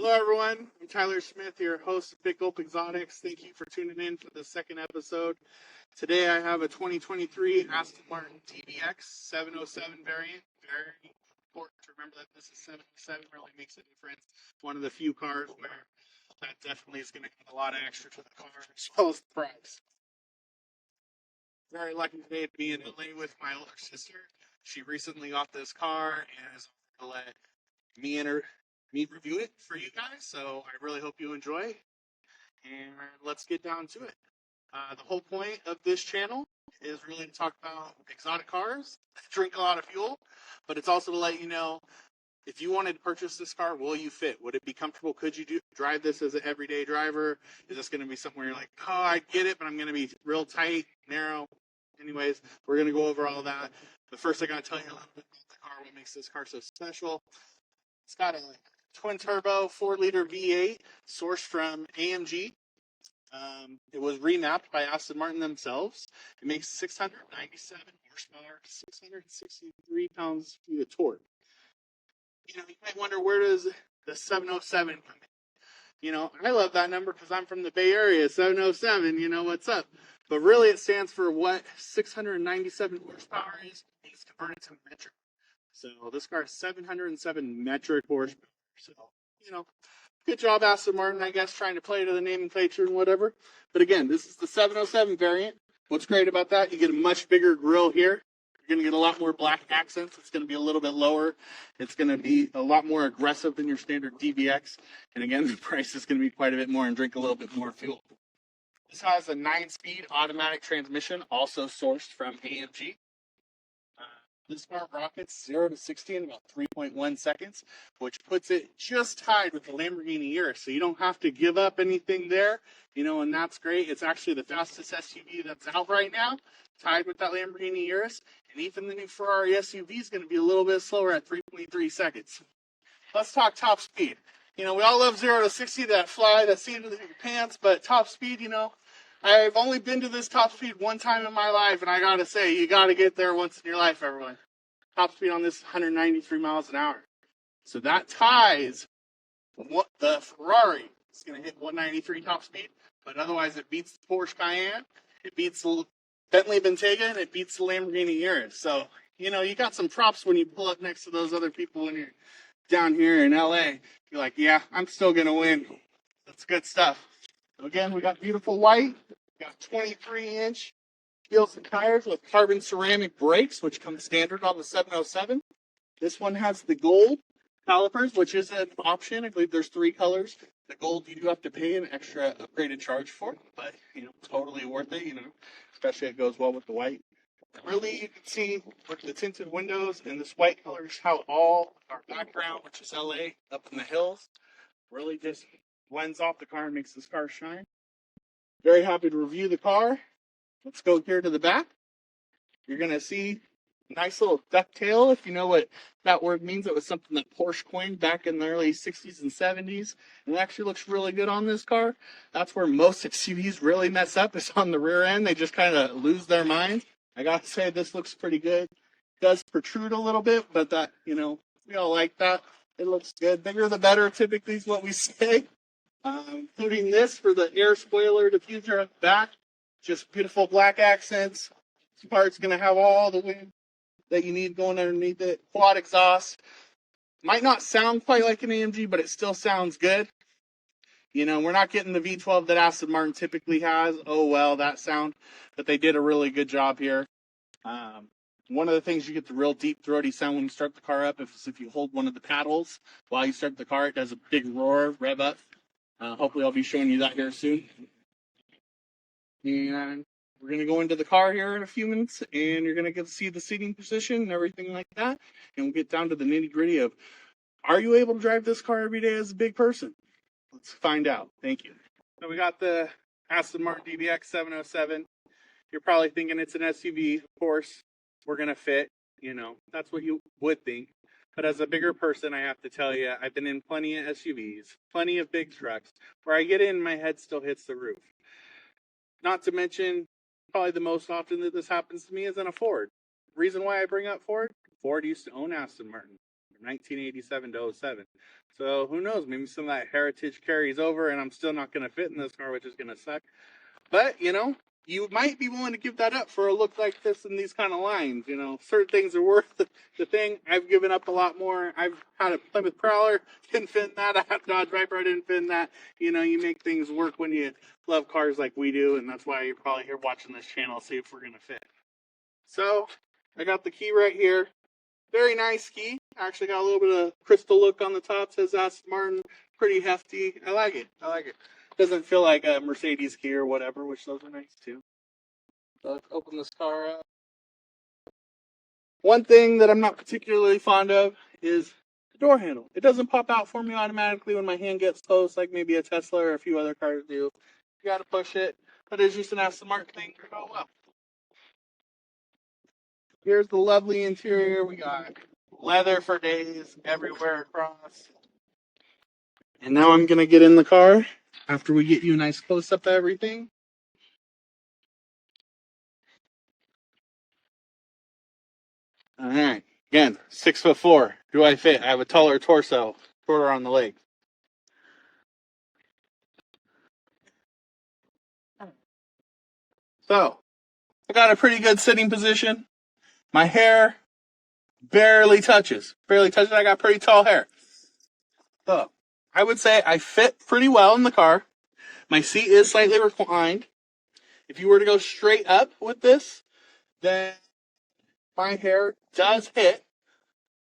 Hello everyone, I'm Tyler Smith, your host of Big Gulp Exotics. Thank you for tuning in for the second episode. Today I have a 2023 Aston Martin DBX 707 variant. Very important to remember that this is 707, really makes a difference. One of the few cars where that definitely is going to give a lot of extra to the car as well as the price. Very lucky today to be in LA with my older sister. She recently got this car and is going to let me review it for you guys, so I really hope you enjoy, and let's get down to it. The whole point of this channel is really to talk about exotic cars that drink a lot of fuel, but it's also to let you know, if you wanted to purchase this car, will you fit? Would it be comfortable? Could you drive this as an everyday driver? Is this going to be something where you're like, oh, I get it, but I'm going to be real tight, narrow? Anyways, we're going to go over all that. But first, I got to tell you a little bit about the car, what makes this car so special. It's got a twin turbo 4-liter V8 sourced from AMG. It was remapped by Aston Martin themselves. It makes 697 horsepower, 663 pounds-feet of torque. You might wonder, where does the 707 come in? I love that number because I'm from the Bay Area. 707, you know what's up. But really, it stands for what 697 horsepower is. It's converted to metric. So this car is 707 metric horsepower. So, good job, Aston Martin, I guess, trying to play to the nomenclature and whatever. But again, this is the 707 variant. What's great about that, you get a much bigger grille here. You're going to get a lot more black accents. It's going to be a little bit lower. It's going to be a lot more aggressive than your standard DBX. And again, the price is going to be quite a bit more and drink a little bit more fuel. This has a 9-speed automatic transmission, also sourced from AMG. This car rockets 0 to 60 in about 3.1 seconds, which puts it just tied with the Lamborghini Urus. So you don't have to give up anything there, and that's great. It's actually the fastest SUV that's out right now, tied with that Lamborghini Urus. And even the new Ferrari SUV is going to be a little bit slower at 3.3 seconds. Let's talk top speed. We all love 0 to 60, that fly, that seat into your pants, but top speed, I've only been to this top speed one time in my life, and I gotta say, you gotta get there once in your life, everyone. Top speed on this 193 miles an hour. So that ties what the Ferrari is gonna hit 193 top speed, but otherwise it beats the Porsche Cayenne, it beats the Bentley Bentayga, and it beats the Lamborghini Urus. So, you got some props when you pull up next to those other people when you're down here in LA. You're like, yeah, I'm still gonna win. That's good stuff. Again, we got beautiful white. We got 23-inch wheels and tires with carbon ceramic brakes, which come standard on the 707. This one has the gold calipers, which is an option. I believe there's 3 colors. The gold you do have to pay an extra upgraded charge for, but totally worth it. Especially it goes well with the white. Really, you can see with the tinted windows and this white color is how all our background, which is LA, up in the hills, really just blends off the car and makes this car shine. Very happy to review the car. Let's go here to the back. You're going to see a nice little ducktail, if you know what that word means. It was something that Porsche coined back in the early 60s and 70s. And it actually looks really good on this car. That's where most SUVs really mess up, is on the rear end. They just kind of lose their mind. I got to say, this looks pretty good. It does protrude a little bit, but that, we all like that. It looks good. Bigger the better, typically, is what we say. Including this for the air spoiler diffuser at the back. Just beautiful black accents. This part's going to have all the wind that you need going underneath it. Quad exhaust. Might not sound quite like an AMG, but it still sounds good. We're not getting the V12 that Aston Martin typically has. Oh, well, that sound. But they did a really good job here. One of the things, you get the real deep throaty sound when you start the car up. If you hold one of the paddles while you start the car, it does a big roar, rev up. Hopefully I'll be showing you that here soon. And we're going to go into the car here in a few minutes, and you're going to get to see the seating position and everything like that. And we'll get down to the nitty gritty of, are you able to drive this car every day as a big person? Let's find out. Thank you. So we got the Aston Martin DBX 707. You're probably thinking it's an SUV. Of course, we're going to fit. That's what you would think. But as a bigger person, I have to tell you, I've been in plenty of SUVs, plenty of big trucks, where I get in, my head still hits the roof. Not to mention, probably the most often that this happens to me is in a Ford. Reason why I bring up Ford? Ford used to own Aston Martin. from 1987 to '07. So who knows? Maybe some of that heritage carries over, and I'm still not going to fit in this car, which is going to suck. But you might be willing to give that up for a look like this in these kind of lines. Certain things are worth the thing. I've given up a lot more. I've had a Plymouth Prowler, didn't fit in that. I had a Dodge Viper, I didn't fit in that. You make things work when you love cars like we do, and that's why you're probably here watching this channel, see if we're going to fit. So I got the key right here. Very nice key. Actually got a little bit of crystal look on the top. Says Aston Martin. Pretty hefty. I like it. Doesn't feel like a Mercedes key or whatever, which those are nice too. So let's open this car up. One thing that I'm not particularly fond of is the door handle. It doesn't pop out for me automatically when my hand gets close, like maybe a Tesla or a few other cars do. You gotta push it, but it's just an Aston Martin thing. Oh well. Here's the lovely interior. We got leather for days everywhere across. And now I'm going to get in the car after we get you a nice close-up of everything. All right. Again, 6'4". Do I fit? I have a taller torso, shorter on the legs. So, I got a pretty good sitting position. My hair barely touches. I got pretty tall hair. So, I would say I fit pretty well in the car. My seat is slightly reclined. If you were to go straight up with this, then my hair does hit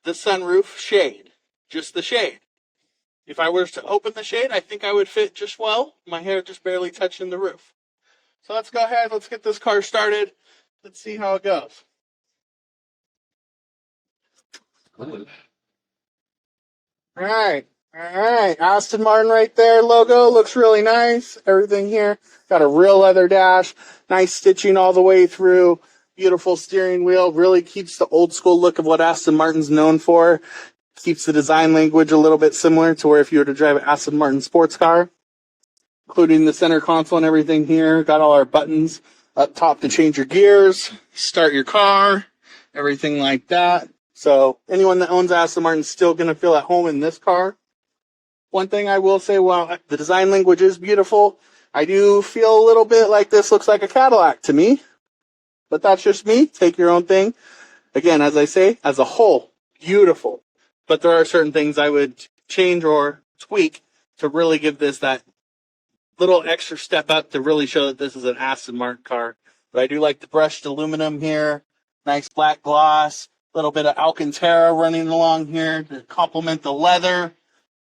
the sunroof shade. Just the shade. If I were to open the shade, I think I would fit just well. My hair just barely touching the roof. So let's go ahead. Let's get this car started. Let's see how it goes. All right. Aston Martin right there. Logo looks really nice. Everything here. Got a real leather dash. Nice stitching all the way through. Beautiful steering wheel. Really keeps the old school look of what Aston Martin's known for. Keeps the design language a little bit similar to where if you were to drive an Aston Martin sports car. Including the center console and everything here. Got all our buttons up top to change your gears. Start your car. Everything like that. So anyone that owns Aston Martin's still going to feel at home in this car. One thing I will say, while the design language is beautiful, I do feel a little bit like this looks like a Cadillac to me. But that's just me. Take your own thing. Again, as I say, as a whole, beautiful. But there are certain things I would change or tweak to really give this that little extra step up to really show that this is an Aston Martin car. But I do like the brushed aluminum here. Nice black gloss. A little bit of Alcantara running along here to complement the leather.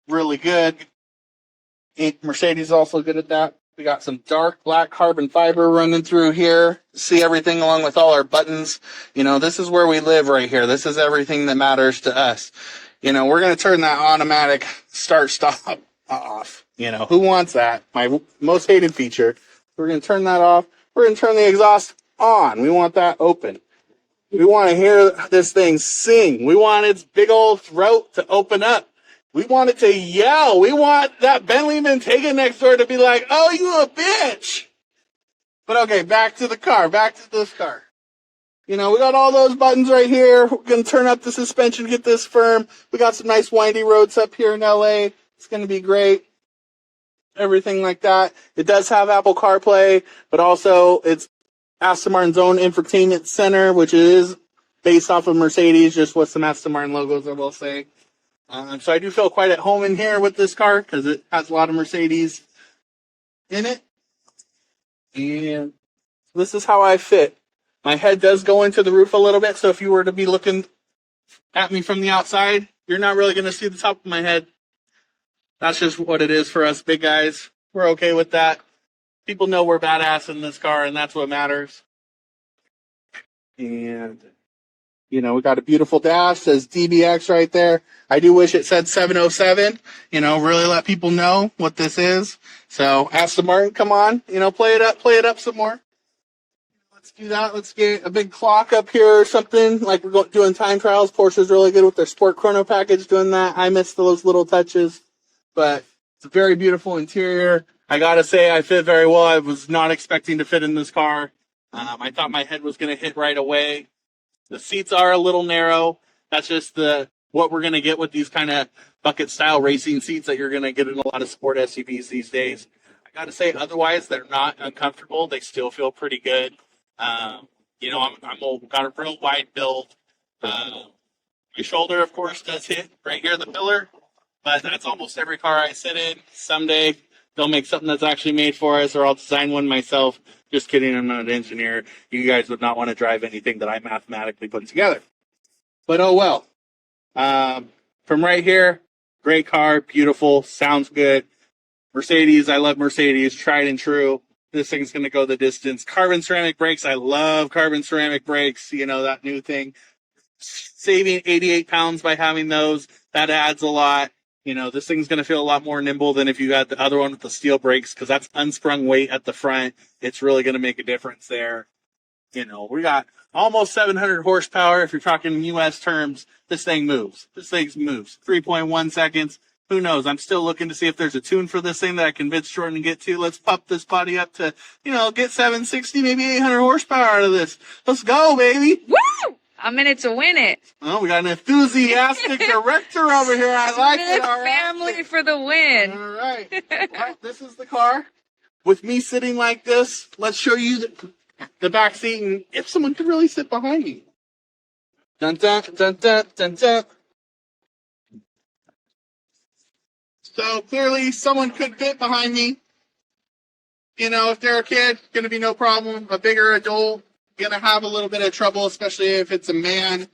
Really good. Mercedes is also good at that. We got some dark black carbon fiber running through here. See everything along with all our buttons. This is where we live right here. This is everything that matters to us. We're going to turn that automatic start-stop off. Who wants that? My most hated feature. We're going to turn that off. We're going to turn the exhaust on. We want that open. We want to hear this thing sing. We want its big old throat to open up. We want it to yell. We want that Bentley Bentayga next door to be like, oh, you a bitch. But okay, back to the car. Back to this car. We got all those buttons right here. We're going to turn up the suspension, get this firm. We got some nice windy roads up here in LA. It's going to be great. Everything like that. It does have Apple CarPlay, but also it's Aston Martin's own infotainment center, which is based off of Mercedes, just with some Aston Martin logos, I will say. So I do feel quite at home in here with this car because it has a lot of Mercedes in it. And this is how I fit. My head does go into the roof a little bit, so if you were to be looking at me from the outside, you're not really going to see the top of my head. That's just what it is for us big guys. We're okay with that. People know we're badass in this car, and that's what matters. And we got a beautiful dash. Says DBX right there. I do wish it said 707. Really let people know what this is. So Aston Martin, come on, play it up some more. Let's do that. Let's get a big clock up here or something like we're doing time trials. Porsche's really good with their Sport Chrono package doing that. I miss those little touches, but it's a very beautiful interior. I gotta say, I fit very well. I was not expecting to fit in this car. I thought my head was gonna hit right away. The seats are a little narrow. That's just the what we're going to get with these kind of bucket style racing seats that you're going to get in a lot of sport SUVs these days. I got to say, otherwise, they're not uncomfortable. They still feel pretty good. You know, got a real wide build. My shoulder, of course, does hit right here, the pillar, but that's almost every car I sit in. Someday they'll make something that's actually made for us, or I'll design one myself. Just kidding, I'm not an engineer. You guys would not want to drive anything that I mathematically put together. But oh well. From right here, great car, beautiful, sounds good. Mercedes, I love Mercedes, tried and true. This thing's going to go the distance. Carbon ceramic brakes, I love carbon ceramic brakes. You know, that new thing. Saving 88 pounds by having those, that adds a lot. You know, this thing's going to feel a lot more nimble than if you got the other one with the steel brakes, because that's unsprung weight at the front. It's really going to make a difference there. You know, we got almost 700 horsepower. If you're talking U.S. terms, this thing moves. This thing moves. 3.1 seconds. Who knows? I'm still looking to see if there's a tune for this thing that I can convince Jordan to get to. Let's pop this body up to, you know, get 760, maybe 800 horsepower out of this. Let's go, baby. Woo! I'm in it to win it. Oh, we got an enthusiastic director over here. I like it. All right. Family for the win. All right. Well, this is the car. With me sitting like this, let's show you the back seat and if someone could really sit behind me. Dun, dun, dun, dun, dun, dun. So clearly someone could fit behind me. You know, if they're a kid, going to be no problem. A bigger adult, going to have a little bit of trouble, especially if it's a man.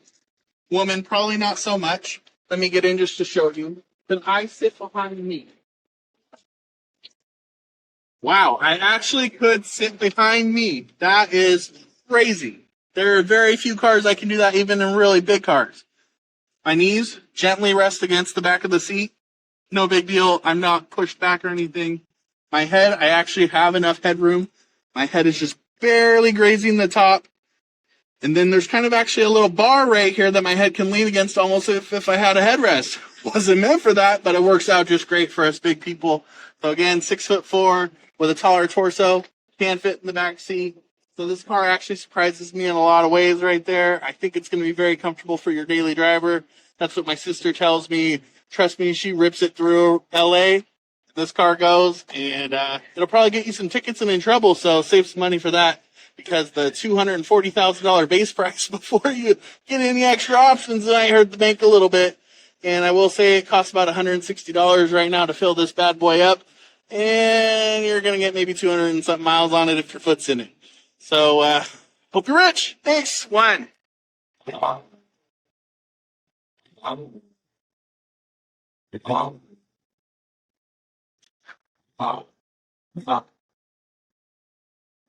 Woman, probably not so much. Let me get in just to show you. Can I sit behind me? Wow, I actually could sit behind me. That is crazy. There are very few cars I can do that, even in really big cars. My knees gently rest against the back of the seat. No big deal. I'm not pushed back or anything. My head, I actually have enough headroom. My head is just barely grazing the top. And then there's kind of actually a little bar right here that my head can lean against, almost if I had a headrest. Wasn't meant for that, but it works out just great for us big people. So again, 6'4" with a taller torso, can fit in the back seat. So this car actually surprises me in a lot of ways right there. I think it's going to be very comfortable for your daily driver. That's what my sister tells me. Trust me, she rips it through LA. This car goes, and it'll probably get you some tickets and in trouble, so save some money for that, because the $240,000 base price before you get any extra options, and I heard the bank a little bit. And I will say it costs about $160 right now to fill this bad boy up, and you're going to get maybe 200 and something miles on it if your foot's in it. So, hope you're rich. Thanks. One. All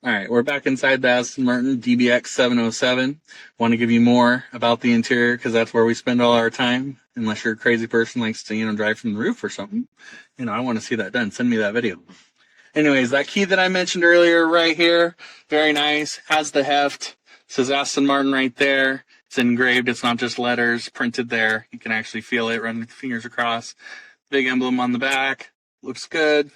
right, we're back inside the Aston Martin DBX 707. Want to give you more about the interior because that's where we spend all our time. Unless you're a crazy person likes to, drive from the roof or something. I want to see that done. Send me that video. Anyways, that key that I mentioned earlier right here, very nice. Has the heft. Says Aston Martin right there. It's engraved. It's not just letters printed there. You can actually feel it running the fingers across. Big emblem on the back. Looks good.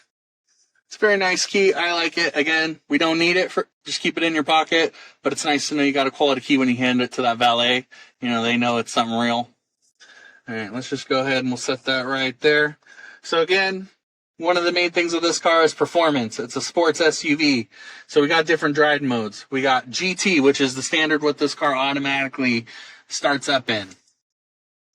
It's a very nice key. I like it. Again, we don't need it for just keep it in your pocket, but it's nice to know you got a quality key when you hand it to that valet. They know it's something real. All right, let's just go ahead and we'll set that right there. So again, one of the main things of this car is performance. It's a sports SUV. So we got different drive modes. We got GT, which is the standard what this car automatically starts up in.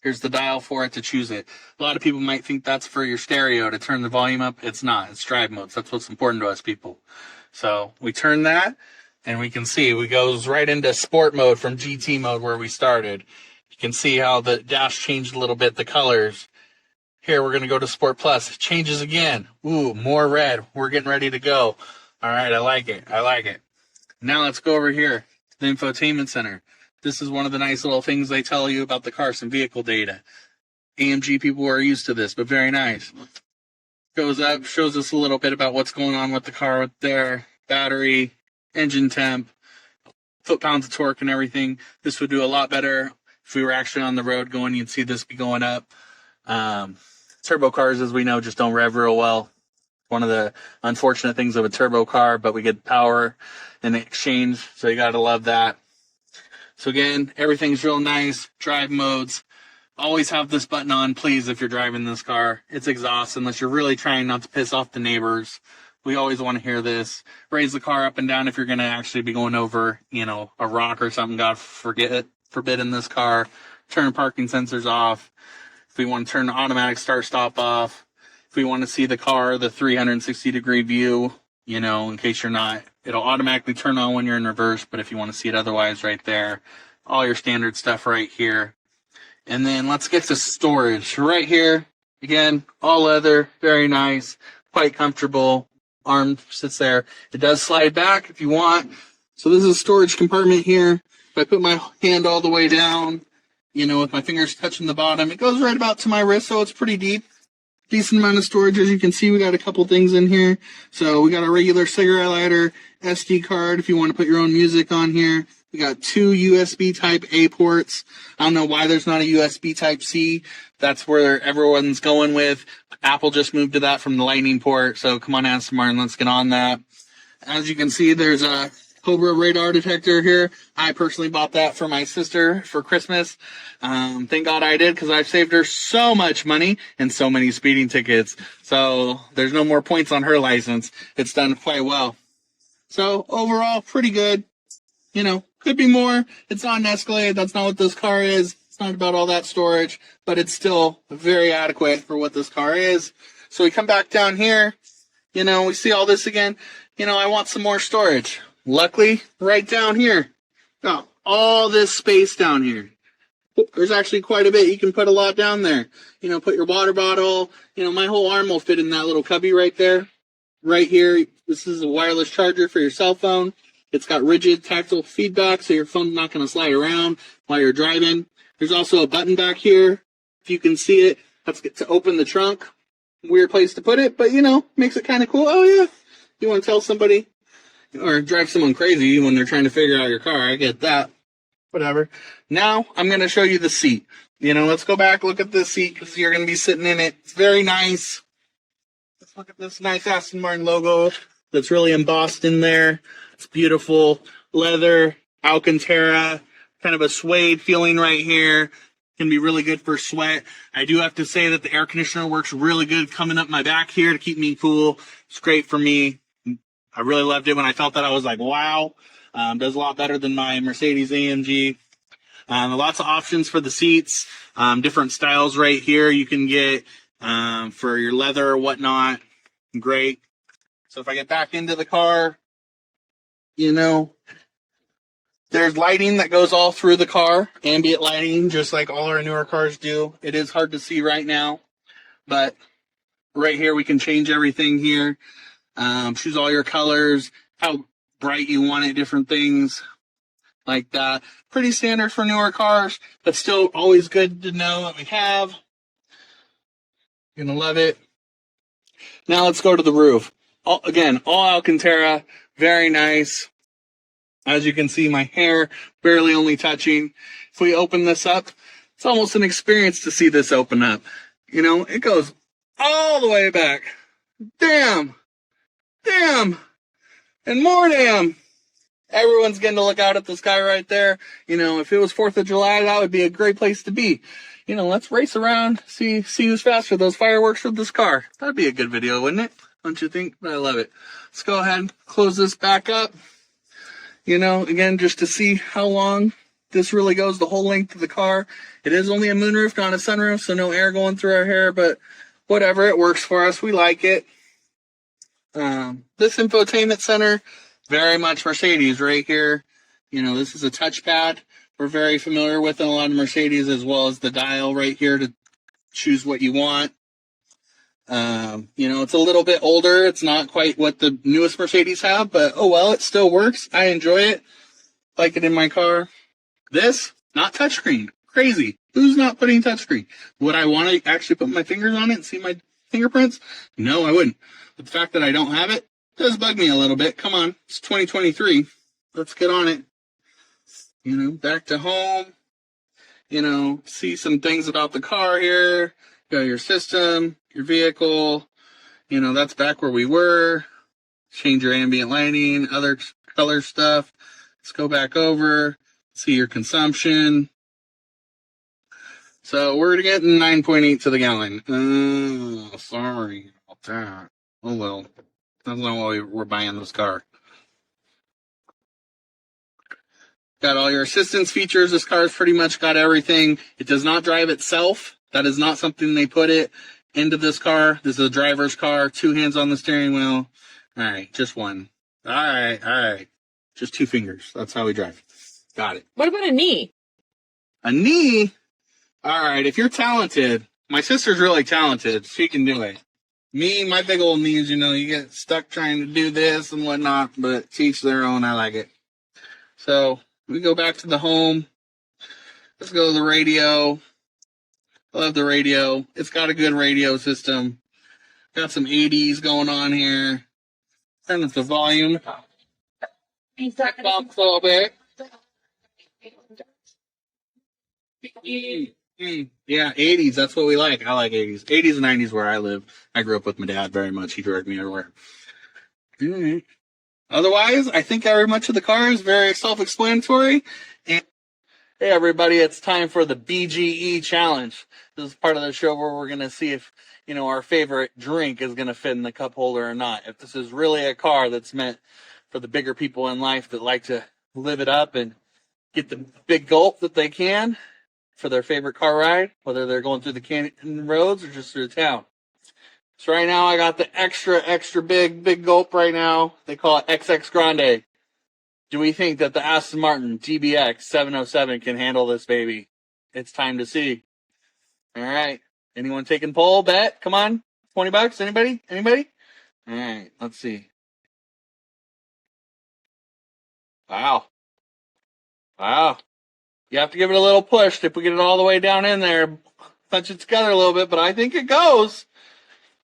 Here's the dial for it to choose it. A lot of people might think that's for your stereo to turn the volume up. It's not. It's drive modes. That's what's important to us people. So we turn that, and we can see it goes right into sport mode from GT mode where we started. You can see how the dash changed a little bit, the colors. Here, we're going to go to Sport Plus. It changes again. Ooh, more red. We're getting ready to go. All right, I like it. I like it. Now let's go over here to the infotainment center. This is one of the nice little things they tell you about the car, some vehicle data. AMG people are used to this, but very nice. Goes up, shows us a little bit about what's going on with the car with their battery, engine temp, foot-pounds of torque and everything. This would do a lot better if we were actually on the road going. You'd see this be going up. Turbo cars, as we know, just don't rev real well. One of the unfortunate things of a turbo car, but we get power in exchange, so you got to love that. So again, everything's real nice. Drive modes. Always have this button on, please, if you're driving this car. It's exhaust, unless you're really trying not to piss off the neighbors. We always want to hear this. Raise the car up and down if you're going to actually be going over, a rock or something. God forbid in this car. Turn parking sensors off. If we want to turn the automatic start-stop off. If we want to see the car, the 360-degree view, in case you're not, it'll automatically turn on when you're in reverse. But if you want to see it otherwise, right there. All your standard stuff right here. And then let's get to storage. Right here, again, all leather, very nice, quite comfortable. Arm sits there. It does slide back if you want. So this is a storage compartment here. If I put my hand all the way down, with my fingers touching the bottom, it goes right about to my wrist, so it's pretty deep. Decent amount of storage. As you can see, we got a couple things in here. So we got a regular cigarette lighter, SD card if you want to put your own music on here. We got 2 USB type A ports. I don't know why there's not a USB type C. That's where everyone's going with. Apple just moved to that from the Lightning port. So come on, Aston Martin, let's get on that. As you can see, there's a Cobra radar detector here. I personally bought that for my sister for Christmas. Thank God I did, because I've saved her so much money and so many speeding tickets. So there's no more points on her license. It's done quite well. So overall, pretty good. Could be more. It's not an Escalade. That's not what this car is. It's not about all that storage, but it's still very adequate for what this car is. So we come back down here, we see all this again. I want some more storage. Luckily, right down here, got all this space down here. There's actually quite a bit. You can put a lot down there. Put your water bottle. My whole arm will fit in that little cubby right there. Right here, this is a wireless charger for your cell phone. It's got rigid tactile feedback, so your phone's not going to slide around while you're driving. There's also a button back here. If you can see it, that's to open the trunk. Weird place to put it, but, makes it kind of cool. Oh, yeah. You want to tell somebody or drive someone crazy when they're trying to figure out your car. I get that. Whatever. Now, I'm going to show you the seat. Let's go back, look at this seat, because you're going to be sitting in it. It's very nice. Let's look at this nice Aston Martin logo that's really embossed in there. It's beautiful. Leather, Alcantara, kind of a suede feeling right here. Can be really good for sweat. I do have to say that the air conditioner works really good coming up my back here to keep me cool. It's great for me. I really loved it. When I felt that, I was like, wow. Does a lot better than my Mercedes AMG. Lots of options for the seats. Different styles right here you can get for your leather or whatnot. Great. So if I get back into the car, there's lighting that goes all through the car. Ambient lighting, just like all our newer cars do. It is hard to see right now, but right here we can change everything here. Choose all your colors, how bright you want it, different things like that. Pretty standard for newer cars, but still always good to know what we have. You're gonna love it. Now let's go to the roof. All Alcantara, very nice. As you can see, my hair barely only touching. If we open this up, it's almost an experience to see this open up. It goes all the way back. Damn, and more damn. Everyone's getting to look out at the sky right there. If it was 4th of July, that would be a great place to be. Let's race around, see who's faster, those fireworks with this car. That'd be a good video, wouldn't it? Don't you think? I love it. Let's go ahead and close this back up. Again, just to see how long this really goes, the whole length of the car. It is only a moonroof, not a sunroof, so no air going through our hair, but whatever, it works for us. We like it. This infotainment center, very much Mercedes right here. This is a touchpad we're very familiar with in a lot of Mercedes, as well as the dial right here to choose what you want. It's a little bit older. It's not quite what the newest Mercedes have, but oh well, it still works. I enjoy it. Like it in my car. This, not touchscreen. Crazy. Who's not putting touchscreen? Would I want to actually put my fingers on it and see my fingerprints? No, I wouldn't. But the fact that I don't have it does bug me a little bit. Come on, it's 2023. Let's get on it. Back to home. See some things about the car here. Got your system, your vehicle. That's back where we were. Change your ambient lighting, other color stuff. Let's go back over. See your consumption. So we're getting 9.8 to the gallon. Oh, sorry about that. Oh well. That's not why we're buying this car. Got all your assistance features. This car's pretty much got everything. It does not drive itself. That is not something they put it into this car. This is a driver's car. 2 hands on the steering wheel. All right, just one. All right. Just 2 fingers. That's how we drive. Got it. What about a knee? A knee? All right, if you're talented, my sister's really talented. She can do it. Me, my big old knees, you get stuck trying to do this and whatnot, but to each their own. I like it. So we go back to the home. Let's go to the radio. I love the radio. It's got a good radio system. Got some 80s going on here. Turn up the volume. Bump a little bit. Yeah, 80s. That's what we like. I like 80s. 80s and 90s where I live. I grew up with my dad very much. He drove me everywhere. Right. Otherwise, I think very much of the car is very self-explanatory. And hey, everybody, it's time for the BGE challenge. This is part of the show where we're going to see if, our favorite drink is going to fit in the cup holder or not. If this is really a car that's meant for the bigger people in life that like to live it up and get the big gulp that they can for their favorite car ride, whether they're going through the canyon roads or just through town. So right now I got the extra big gulp right now. They call it XX Grande. Do we think that the Aston Martin DBX 707 can handle this baby? It's time to see. All right. Anyone taking poll? Bet? Come on. $20? Anybody? All right. Let's see. Wow. You have to give it a little push if we get it all the way down in there. Punch it together a little bit, but I think it goes.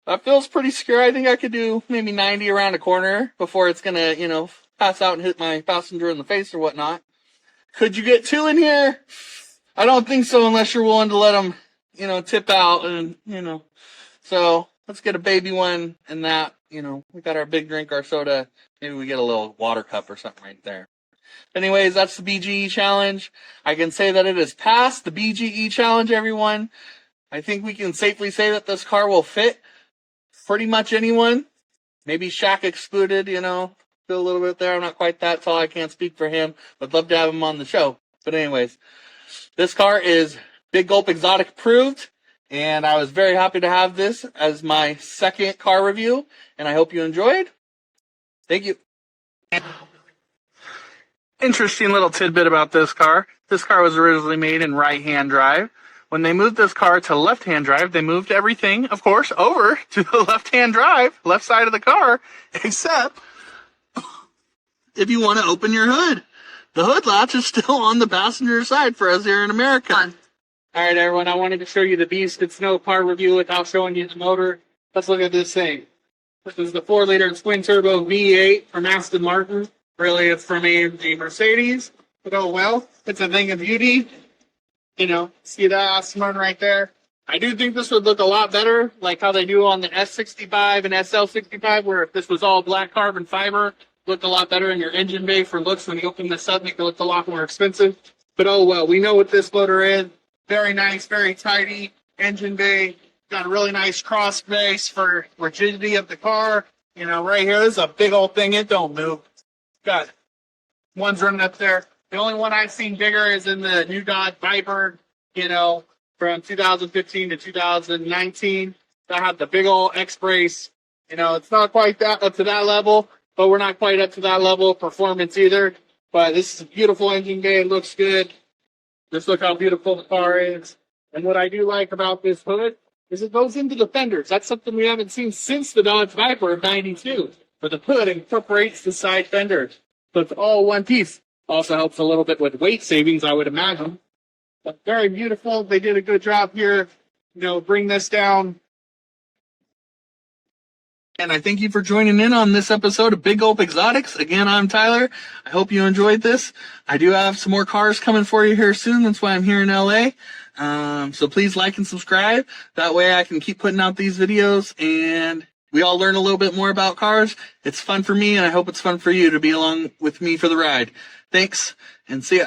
That feels pretty scary. I think I could do maybe 90 around a corner before it's going to, pass out and hit my passenger in the face or whatnot. Could you get 2 in here? I don't think so unless you're willing to let them, tip out and, So let's get a baby one and that, we got our big drink, our soda. Maybe we get a little water cup or something right there. Anyways, that's the BGE challenge. I can say that it has passed the BGE challenge, everyone. I think we can safely say that this car will fit pretty much anyone. Maybe Shaq excluded, feel a little bit there. I'm not quite that tall. I can't speak for him, but love to have him on the show. But anyways, this car is Big Gulp Exotic approved, and I was very happy to have this as my second car review, and I hope you enjoyed. Thank you. Interesting little tidbit about this car. This car was originally made in right-hand drive. When they moved this car to left-hand drive, they moved everything, of course, over to the left-hand drive, left side of the car, except if you want to open your hood. The hood latch is still on the passenger side for us here in America. All right, everyone, I wanted to show you the Beast and Snow car review without showing you the motor. Let's look at this thing. This is the 4-liter twin-turbo V8 from Aston Martin. Really, it's from a Mercedes. But oh well, it's a thing of beauty. See that Aston Martin right there? I do think this would look a lot better, like how they do on the S65 and SL65, where if this was all black carbon fiber, looked a lot better in your engine bay for looks. When you open this up, make it look a lot more expensive. But oh well, we know what this motor is. Very nice, very tidy engine bay. Got a really nice cross base for rigidity of the car. Right here, this is a big old thing. It don't move. Got one's running up there. The only one I've seen bigger is in the new Dodge Viper, from 2015 to 2019. That had the big old X-Brace. It's not quite that up to that level, but we're not quite up to that level of performance either. But this is a beautiful engine bay. It looks good. Just look how beautiful the car is. And what I do like about this hood is it goes into the fenders. That's something we haven't seen since the Dodge Viper of 92. But the hood incorporates the side fenders. So it's all one piece. Also helps a little bit with weight savings, I would imagine. But very beautiful. They did a good job here. Bring this down. And I thank you for joining in on this episode of Big Gulp Exotics. Again, I'm Tyler. I hope you enjoyed this. I do have some more cars coming for you here soon. That's why I'm here in LA. So please like and subscribe. That way I can keep putting out these videos and we all learn a little bit more about cars. It's fun for me, and I hope it's fun for you to be along with me for the ride. Thanks, and see ya.